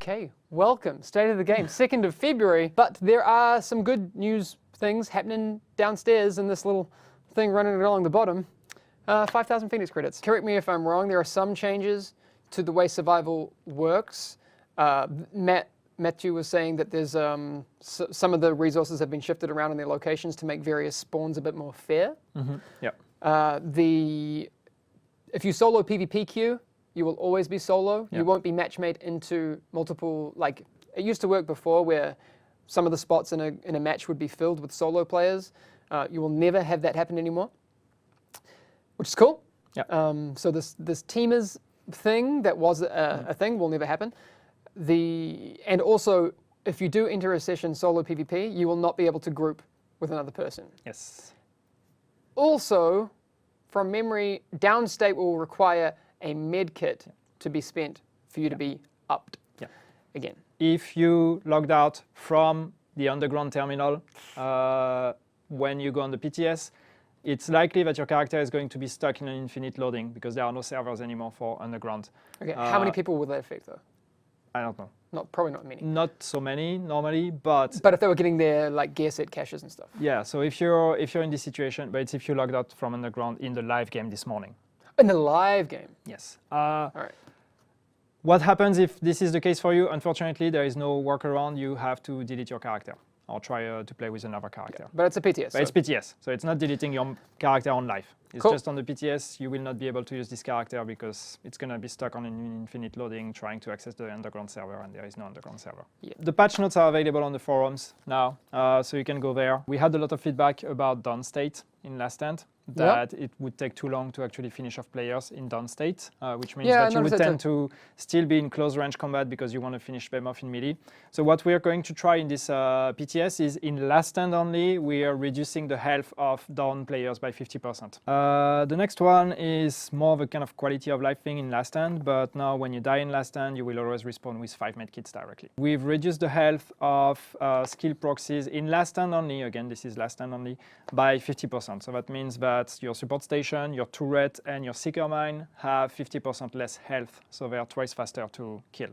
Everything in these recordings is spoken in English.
Okay, welcome. State of the game, 2nd of February. But there are some good news things happening downstairs in this little thing running along the bottom. 5,000 Phoenix credits. Correct me if I'm wrong, there are some changes to the way survival works. Matthew was saying that there's some of the resources have been shifted around in their locations to make various spawns a bit more fair. Mm-hmm. Yeah. If you solo PvP queue, you will always be solo. Yeah. You won't be match made into multiple, like it used to work before where some of the spots in a match would be filled with solo players. You will never have that happen anymore, which is cool. Yeah. So this teamers thing that was a thing will never happen. And also, if you do enter a session solo PvP, you will not be able to group with another person. Yes. Also, from memory, downstate will require a med kit to be spent for you to be upped again. If you logged out from the underground terminal when you go on the PTS, it's likely that your character is going to be stuck in an infinite loading because there are no servers anymore for underground. Okay, how many people will that affect though? I don't know. Probably not many. Not so many normally, but if they were getting their like gear set caches and stuff. Yeah. So if you're in this situation, but it's if you logged out from underground in the live game this morning. In the live game. Yes. All right. What happens if this is the case for you? Unfortunately, there is no workaround. You have to delete your character or try to play with another character. Yeah, but it's a PTS. But it's PTS, so it's not deleting your character on live. It's cool. Just on the PTS, you will not be able to use this character because it's going to be stuck on an infinite loading trying to access the underground server, and there is no underground server. Yeah. The patch notes are available on the forums now, so you can go there. We had a lot of feedback about downstate in Last Stand, that it would take too long to actually finish off players in downstate, which means that you would tend to still be in close range combat because you want to finish them off in melee. So what we are going to try in this PTS is in Last Stand only, we are reducing the health of down players by 50%. The next one is more of a kind of quality of life thing in Last Stand, but now when you die in Last Stand, you will always respawn with 5 medkits directly. We've reduced the health of skill proxies in Last Stand only, again this is Last Stand only, by 50%. So that means that your support station, your turret, and your SEEKR mine have 50% less health, so they are twice faster to kill.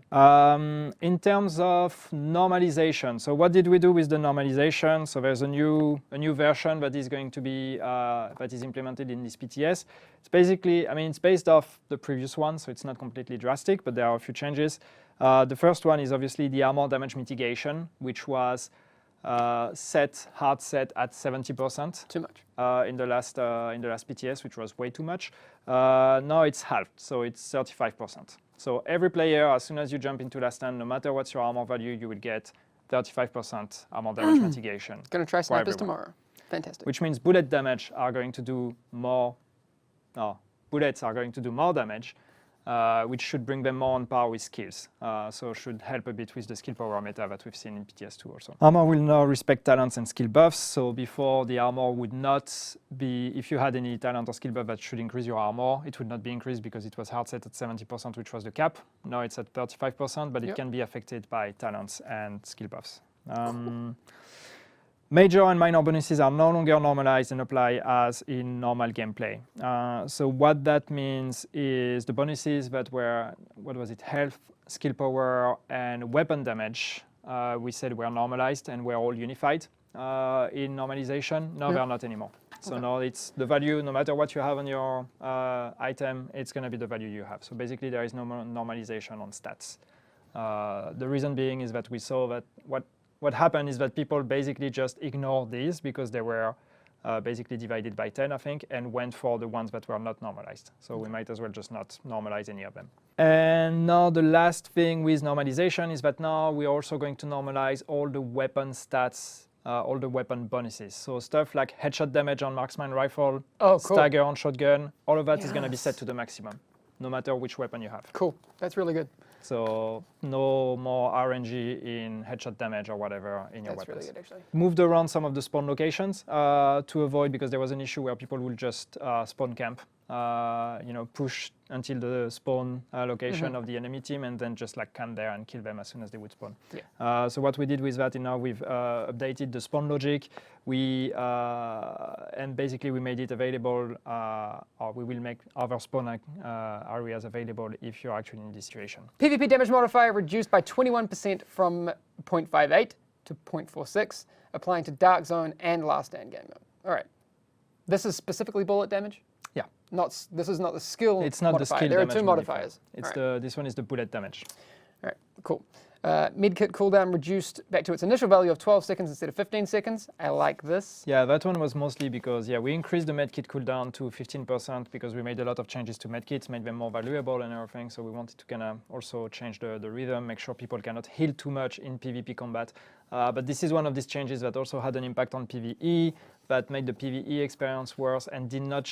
In terms of normalization, so what did we do with the normalization? So there's a new version that is going to be that is implemented in this PTS. It's basically, I mean, it's based off the previous one, so it's not completely drastic, but there are a few changes. The first one is obviously the armor damage mitigation, which was hard set at 70%. Too much. In the last PTS, which was way too much. Now it's halved, so it's 35%. So every player, as soon as you jump into Last Stand, no matter what's your armor value, you will get 35% armor damage mitigation. Gonna try snipers tomorrow. Fantastic. Which means bullet damage are going to do more. No, bullets are going to do more damage, which should bring them more on par with skills. So should help a bit with the skill power meta that we've seen in PTS2 also. Armor will now respect talents and skill buffs. So before, the armor would not be, if you had any talent or skill buff that should increase your armor, it would not be increased because it was hard set at 70%, which was the cap. Now it's at 35%, but it can be affected by talents and skill buffs. Major and minor bonuses are no longer normalized and apply as in normal gameplay. So what that means is the bonuses that were, what was it, health, skill power, and weapon damage, we said were normalized and were all unified in normalization. Now they're not anymore. So now it's the value, no matter what you have on your item, it's going to be the value you have. So basically there is no more normalization on stats. The reason being is that we saw that what happened is that people basically just ignored these because they were basically divided by 10, I think, and went for the ones that were not normalized. So we might as well just not normalize any of them. And now the last thing with normalization is that now we're also going to normalize all the weapon stats, all the weapon bonuses. So stuff like headshot damage on marksman rifle, stagger on shotgun, all of that is going to be set to the maximum, no matter which weapon you have. Cool, that's really good. So no more RNG in headshot damage or whatever in your weapons. That's really good, actually. Moved around some of the spawn locations to avoid, because there was an issue where people will just spawn camp push until the spawn location of the enemy team, and then just like camp there and kill them as soon as they would spawn. Yeah. So what we did with that, now we've updated the spawn logic. And basically we made it available, or we will make other spawn areas available if you're actually in this situation. PvP damage modifier reduced by 21% from 0.58 to 0.46, applying to Dark Zone and Last Stand game mode. All right. This is specifically bullet damage? Yeah. This is not the skill It's not modifier. the skill There are damage two modifiers. It's right. This one is the bullet damage. All right, cool. Medkit cooldown reduced back to its initial value of 12 seconds instead of 15 seconds. I like this. Yeah, that one was mostly because, we increased the medkit cooldown to 15% because we made a lot of changes to medkits, made them more valuable and everything. So we wanted to kind of also change the rhythm, make sure people cannot heal too much in PvP combat. But this is one of these changes that also had an impact on PvE, that made the PvE experience worse and did not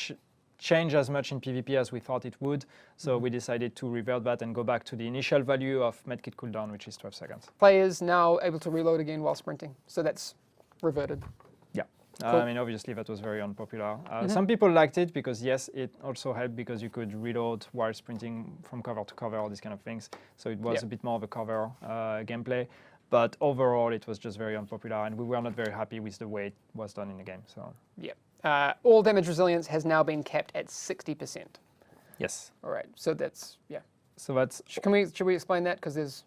change as much in PvP as we thought it would. So we decided to revert that and go back to the initial value of medkit cooldown, which is 12 seconds. Players now able to reload again while sprinting. So that's reverted. Yeah. Cool. I mean, obviously that was very unpopular. Some people liked it because, yes, it also helped because you could reload while sprinting from cover to cover, all these kind of things. So it was a bit more of a cover gameplay. But overall, it was just very unpopular, and we were not very happy with the way it was done in the game. So yeah. All damage resilience has now been capped at 60%. yes. All right. So that's, yeah. So that's Should we explain that? Because there's...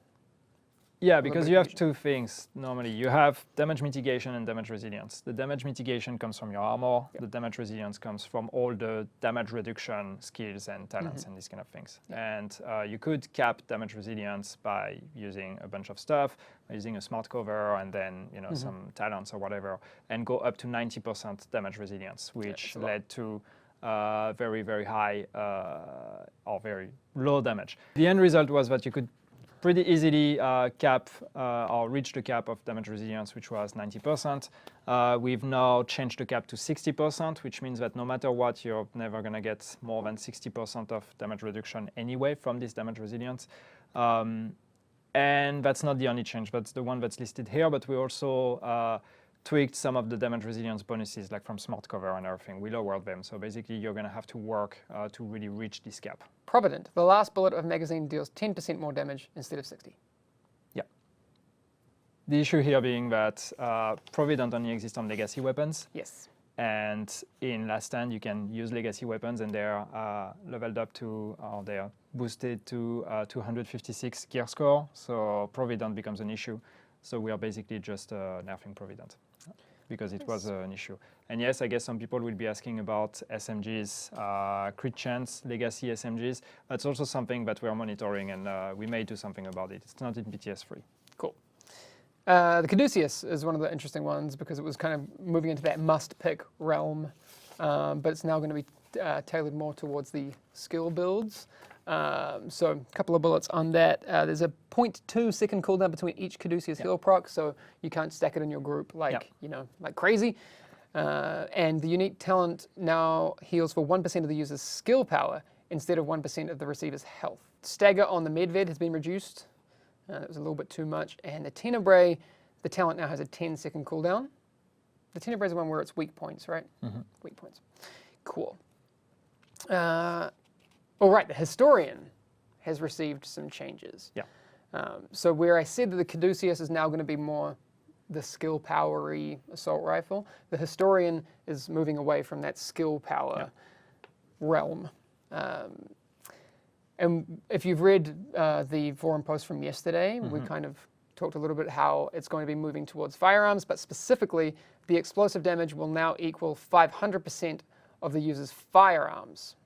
Yeah, because you have two things normally. You have damage mitigation and damage resilience. The damage mitigation comes from your armor. The damage resilience comes from all the damage reduction skills and talents and these kind of things. And you could cap damage resilience by using a bunch of stuff, by using a smart cover and then some talents or whatever, and go up to 90% damage resilience, which led to very, very high or very low damage. The end result was that you could pretty easily cap or reach the cap of damage resilience, which was 90%. We've now changed the cap to 60%, which means that no matter what, you're never going to get more than 60% of damage reduction anyway from this damage resilience. And that's not the only change. That's the one that's listed here, but we also tweaked some of the damage resilience bonuses, like from smart cover and everything. We lowered them. So basically, you're going to have to work to really reach this cap. Provident. The last bullet of magazine deals 10% more damage instead of 60. Yeah. The issue here being that Provident only exists on legacy weapons. Yes. And in Last Stand, you can use legacy weapons, and they're leveled up to, or they're boosted to 256 gear score. So Provident becomes an issue. So we are basically just nerfing Provident because it was an issue. And yes, I guess some people will be asking about SMGs, crit chance, legacy SMGs. That's also something that we're monitoring, and we may do something about it. It's not in PTS3. Cool. The Caduceus is one of the interesting ones because it was kind of moving into that must-pick realm, but it's now going to be tailored more towards the skill builds. So a couple of bullets on that. There's a 0.2 second cooldown between each Caduceus heal proc, so you can't stack it in your group like like crazy. And the unique talent now heals for 1% of the user's skill power instead of 1% of the receiver's health. Stagger on the Medved has been reduced. That was a little bit too much. And the Tenebrae, the talent now has a 10-second cooldown. The Tenebrae is the one where it's weak points, right? Weak points. Cool. All right, the Historian has received some changes. Yeah. So where I said that the Caduceus is now going to be more the skill powery assault rifle, the Historian is moving away from that skill power realm. And if you've read the forum post from yesterday, we kind of talked a little bit how it's going to be moving towards firearms, but specifically the explosive damage will now equal 500% of the user's firearms.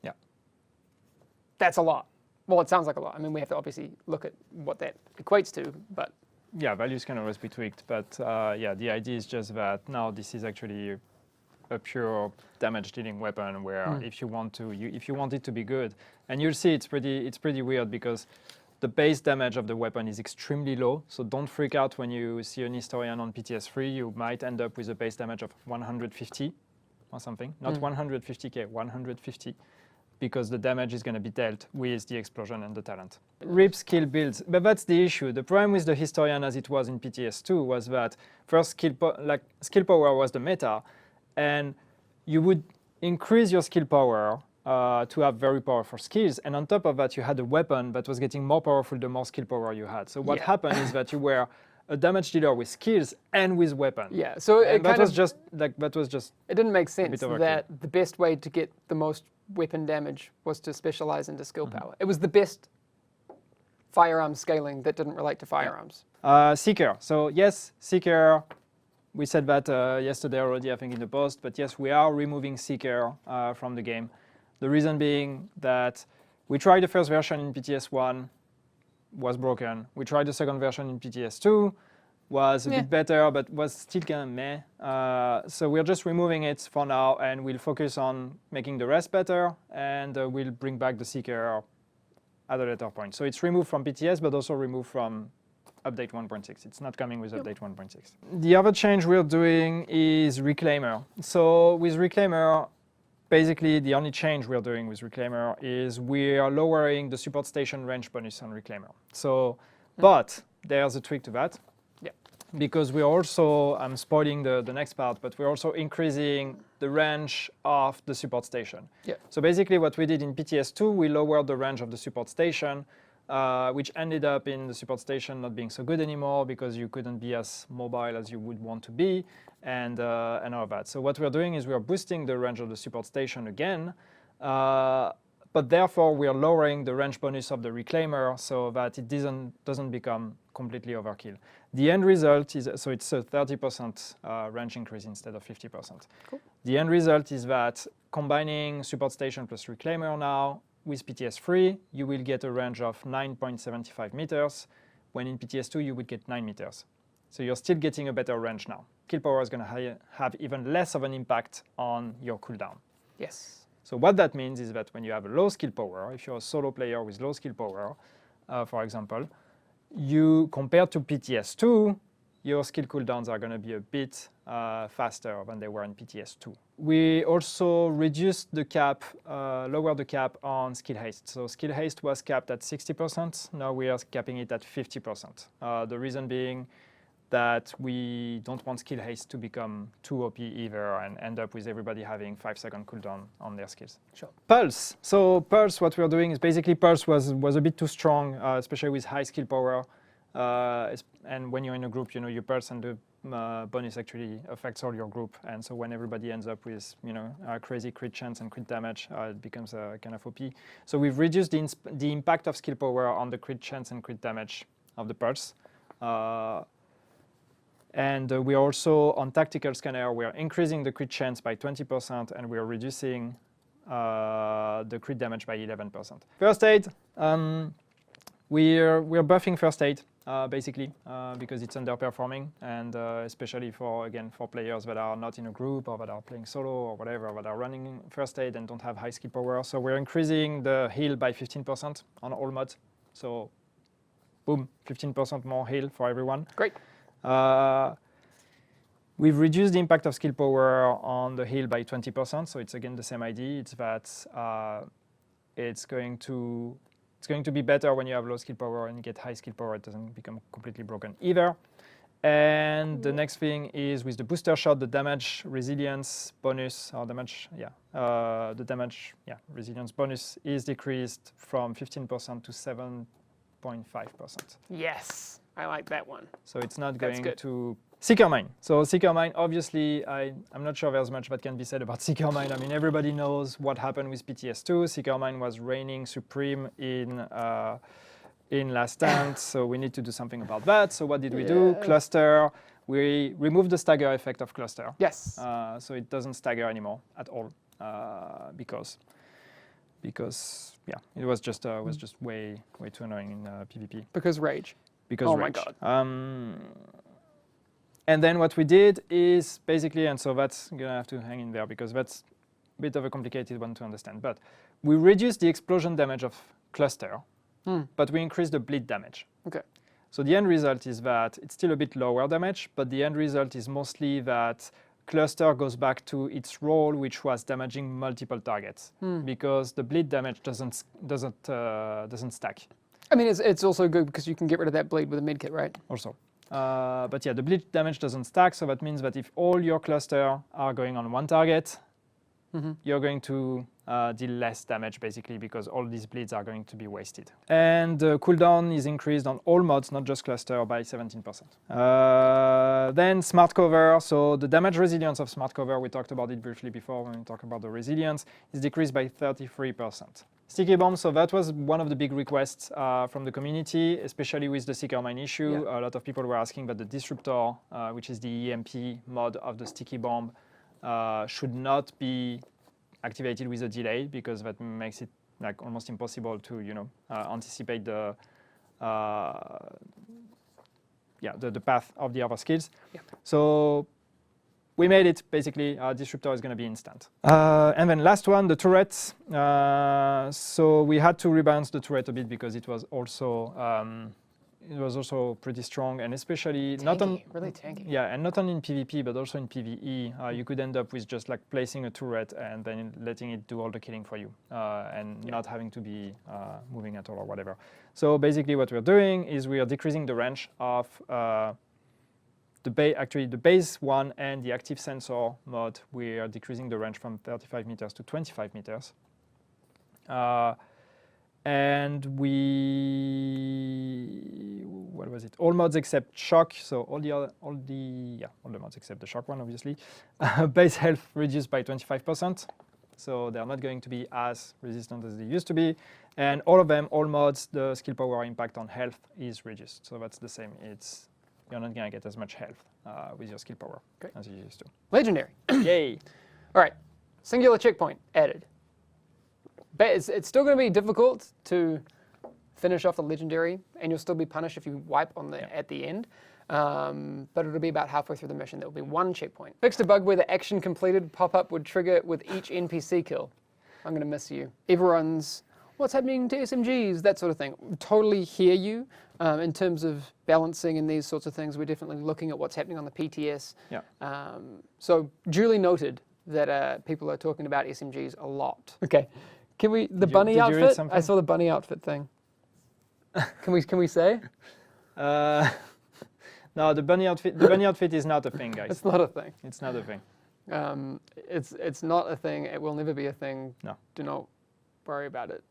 Yeah. That's a lot. Well, it sounds like a lot. I mean, we have to obviously look at what that equates to, but... Yeah, values can always be tweaked, but yeah, the idea is just that now this is actually a pure damage-dealing weapon where if you want it to be good, and you'll see it's pretty weird because the base damage of the weapon is extremely low, so don't freak out when you see an Historian on PTS3. You might end up with a base damage of 150 or something, not 150k, 150. Because the damage is going to be dealt with the explosion and the talent. RIP skill builds, but that's the issue. The problem with the Historian as it was in PTS2 was that first skill power was the meta, and you would increase your skill power to have very powerful skills. And on top of that, you had a weapon that was getting more powerful the more skill power you had. So what happened is that you were a damage dealer with skills and with weapon. Yeah, so it was just it didn't make sense overkill. that the best way to get the most weapon damage was to specialize into skill power. It was the best firearm scaling that didn't relate to firearms. SEEKR. So yes, SEEKR. We said that yesterday already, I think, in the post. But yes, we are removing SEEKR from the game. The reason being that we tried the first version in PTS1, was broken. We tried the second version in PTS2, was a bit better, but was still kind of meh. So we're just removing it for now, and we'll focus on making the rest better, and we'll bring back the SEEKR at a later point. So it's removed from PTS, but also removed from update 1.6. It's not coming with update 1.6. The other change we're doing is Reclaimer. So with Reclaimer, basically the only change we're doing with Reclaimer is we are lowering the support station range bonus on Reclaimer. So, but there's a trick to that. Yeah. Because we're also, I'm spoiling the next part, but we're also increasing the range of the support station. Yeah. So basically what we did in PTS2, we lowered the range of the support station, which ended up in the support station not being so good anymore because you couldn't be as mobile as you would want to be, and all of that. So what we're doing is we're boosting the range of the support station again, but therefore we are lowering the range bonus of the Reclaimer so that it doesn't become completely overkill. The end result is, so it's a 30% range increase instead of 50%. Cool. The end result is that combining support station plus Reclaimer now, with PTS3, you will get a range of 9.75 meters, when in PTS2 you would get 9 meters. So you're still getting a better range now. Kill power is going to have even less of an impact on your cooldown. Yes. So what that means is that when you have a low skill power, if you're a solo player with low skill power, for example, you compared to PTS2, your skill cooldowns are going to be a bit faster than they were in PTS2. We also reduced the cap, lowered the cap on skill haste. So skill haste was capped at 60%. Now we are capping it at 50%. The reason being that we don't want skill haste to become too OP either and end up with everybody having 5-second cooldown on their skills. Sure. Pulse. So Pulse, what we're doing is basically Pulse was a bit too strong, especially with high skill power. And when you're in a group, you know, your Pulse and the bonus actually affects all your group. And so when everybody ends up with, you know, crazy crit chance and crit damage, it becomes kind of OP. So we've reduced the impact of skill power on the crit chance and crit damage of the Pulse. And we are also, on Tactical Scanner, we are increasing the crit chance by 20%, and we are reducing the crit damage by 11%. First aid, we're buffing first aid, basically, because it's underperforming, and especially for players that are not in a group or that are playing solo or whatever, that are running first aid and don't have high skill power. So we're increasing the heal by 15% on all mods. So boom, 15% more heal for everyone. Great. We've reduced the impact of skill power on the heal by 20%. So it's again the same idea. It's that it's going to be better when you have low skill power and you get high skill power. It doesn't become completely broken either. And the next thing is with the booster shot, the damage resilience bonus, or damage, resilience bonus is decreased from 15% to 7.5%. Yes, I like that one. So it's not going to SEEKR Mine. So SEEKR Mine, obviously, I'm not sure there's much that can be said about SEEKR Mine. I mean, everybody knows what happened with PTS2. SEEKR Mine was reigning supreme in Last Stand, so we need to do something about that. So what did we do? Cluster. We removed the stagger effect of cluster. Yes. So it doesn't stagger anymore at all, because it was just way too annoying in PvP. Because rage. Because oh rage. My God. And then what we did is basically, and so that's gonna have to hang in there because that's a bit of a complicated one to understand. But we reduced the explosion damage of cluster, but we increased the bleed damage. Okay. So the end result is that it's still a bit lower damage, but the end result is mostly that cluster goes back to its role, which was damaging multiple targets, because the bleed damage doesn't stack. I mean, it's also good because you can get rid of that bleed with a medkit, right? Also. But yeah, the bleed damage doesn't stack, so that means that if all your cluster are going on one target, you're going to deal less damage basically, because all these bleeds are going to be wasted. And the cooldown is increased on all mods, not just cluster, by 17%. Then smart cover. So the damage resilience of smart cover, we talked about it briefly before when we talked about the resilience, is decreased by 33%. Sticky bomb, so that was one of the big requests from the community, especially with the SEEKR mine issue. Yeah. A lot of people were asking that the disruptor, which is the EMP mod of the sticky bomb, should not be activated with a delay, because that makes it like almost impossible to anticipate the path of the other skills. Yeah. So we made it, basically, disruptor is going to be instant. And then last one, the turrets. So we had to rebalance the turret a bit, because it was also pretty strong, and especially really tanky. Yeah, and not only in PvP, but also in PvE. You could end up with just like placing a turret and then letting it do all the killing for you, and not having to be moving at all or whatever. So basically what we're doing is we are decreasing the range of the base one and the active sensor mode. We are decreasing the range from 35 meters to 25 meters. And what was it? All mods except shock. So all the mods except the shock one, obviously. Base health reduced by 25%. So they're not going to be as resistant as they used to be. And all of them, all mods, the skill power impact on health is reduced. So that's the same. You're not going to get as much health with your skill power as you used to. Legendary. Yay. All right. Singular checkpoint added. But it's still going to be difficult to finish off the legendary, and you'll still be punished if you wipe on at the end. But it'll be about halfway through the mission. There will be one checkpoint. Fixed a bug where the action completed pop-up would trigger with each NPC kill. I'm going to miss you. Everyone's, what's happening to SMGs, that sort of thing. Totally hear you. In terms of balancing and these sorts of things, we're definitely looking at what's happening on the PTS. Yeah. So duly noted that people are talking about SMGs a lot. Okay. Can we, the bunny outfit? I saw the bunny outfit thing. Can we say? No, the bunny outfit is not a thing, guys. It's not a thing. It's not a thing. It's not a thing. It will never be a thing. No. Do not worry about it.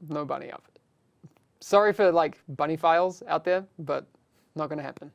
No bunny outfit. Sorry for like bunny files out there, but not going to happen.